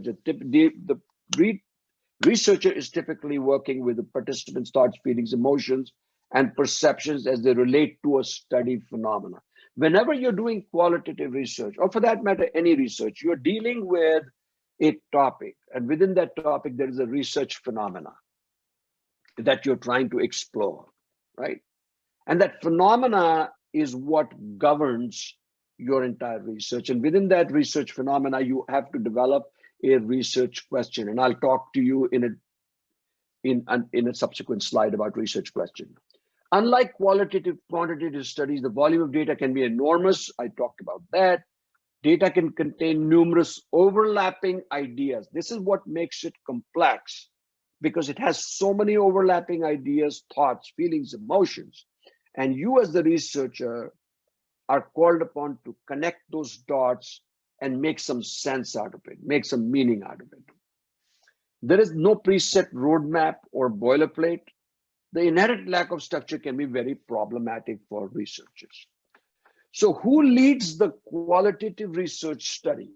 The researcher is typically working with the participants' thoughts, feelings, emotions, and perceptions as they relate to a study phenomena. Whenever you're doing qualitative research, or for that matter, any research, you're dealing with a topic, and within that topic, there is a research phenomena that you're trying to explore, right? And that phenomena is what governs your entire research. And within that research phenomena, you have to develop a research question. And I'll talk to you in a subsequent slide about research question. Unlike quantitative studies, the volume of data can be enormous. I talked about that. Data can contain numerous overlapping ideas. This is what makes it complex, because it has so many overlapping ideas, thoughts, feelings, emotions. And you as the researcher are called upon to connect those dots and make some sense out of it, make some meaning out of it. There is no preset roadmap or boilerplate. The inherent lack of structure can be very problematic for researchers. So who leads the qualitative research study?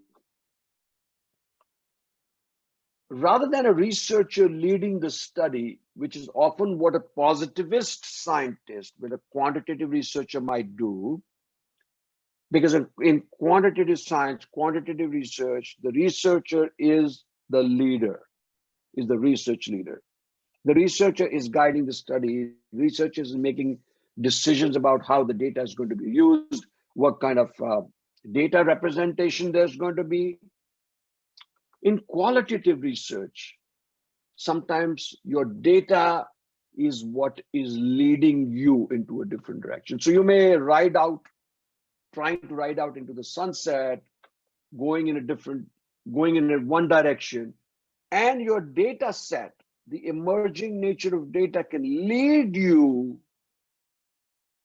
Rather than a researcher leading the study, which is often what a positivist scientist with a quantitative researcher might do, because in quantitative science, quantitative research, the researcher is the leader, is the research leader. The researcher is guiding the study. Researcher is making decisions about how the data is going to be used, what kind of data representation there's going to be. In qualitative research, sometimes your data is what is leading you into a different direction. So you may trying to ride out into the sunset, going in one direction, and your data set, the emerging nature of data, can lead you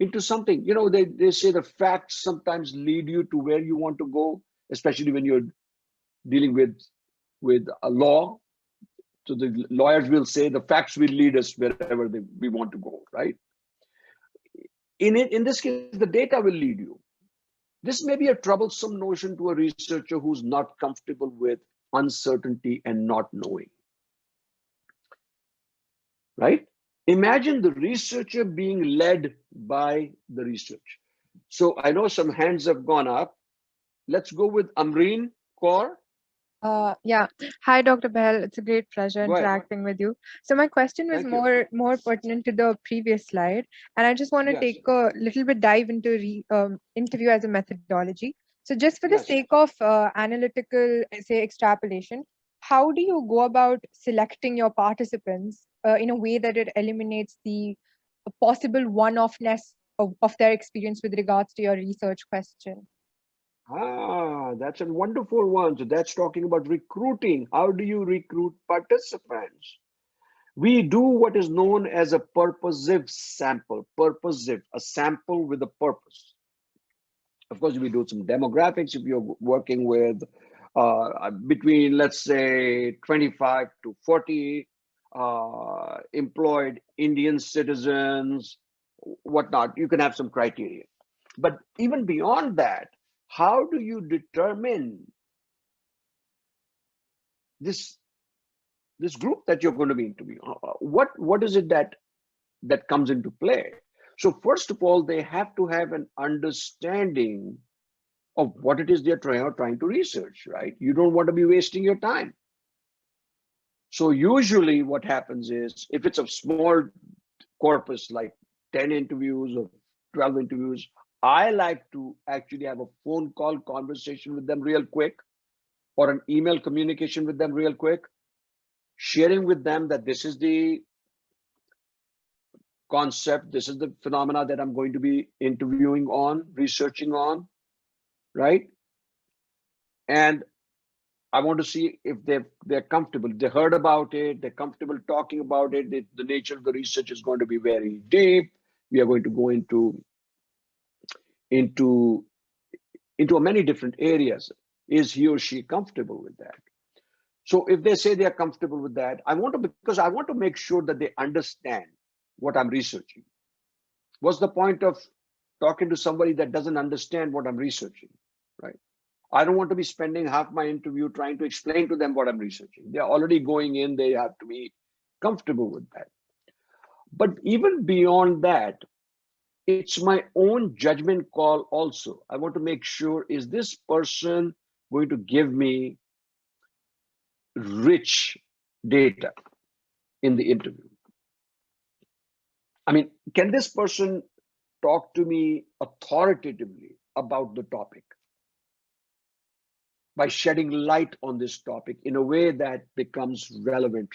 into something. You know, they say the facts sometimes lead you to where you want to go, especially when you're dealing with a law. So the lawyers will say the facts will lead us wherever we want to go, right? In this case, the data will lead you. This may be a troublesome notion to a researcher who's not comfortable with uncertainty and not knowing, right? Imagine the researcher being led by the research. So I know some hands have gone up. Let's go with Amreen Kaur. Yeah. Hi, Dr. Behal. It's a great pleasure interacting with you. So my question was more pertinent to the previous slide, and I just want to take a little bit dive into interview as a methodology. So just for the sake of analytical, say, extrapolation, how do you go about selecting your participants in a way that it eliminates the possible one-offness of their experience with regards to your research question? That's a wonderful one. So that's talking about recruiting. How do you recruit participants? We do what is known as a purposive sample. Purposive, a sample with a purpose. Of course, we do some demographics. If you're working with between, let's say, 25 to 40 employed Indian citizens, whatnot, you can have some criteria. But even beyond that, how do you determine this group that you're going to be interviewing? What is it that comes into play? So first of all, they have to have an understanding of what it is they're trying to research, right? You don't want to be wasting your time. So usually what happens is, if it's a small corpus, like 10 interviews or 12 interviews, I like to actually have a phone call conversation with them real quick, or an email communication with them real quick, sharing with them that this is the concept, this is the phenomena that I'm going to be interviewing on, researching on, right? And I want to see if they're comfortable. They heard about it, they're comfortable talking about it. The nature of the research is going to be very deep. We are going to go into many different areas. Is he or she comfortable with that? So if they say they're comfortable with that, because I want to make sure that they understand what I'm researching. What's the point of talking to somebody that doesn't understand what I'm researching, right? I don't want to be spending half my interview trying to explain to them what I'm researching. They're already going in, they have to be comfortable with that. But even beyond that, it's my own judgment call also. I want to make sure, is this person going to give me rich data in the interview? I mean, can this person talk to me authoritatively about the topic by shedding light on this topic in a way that becomes relevant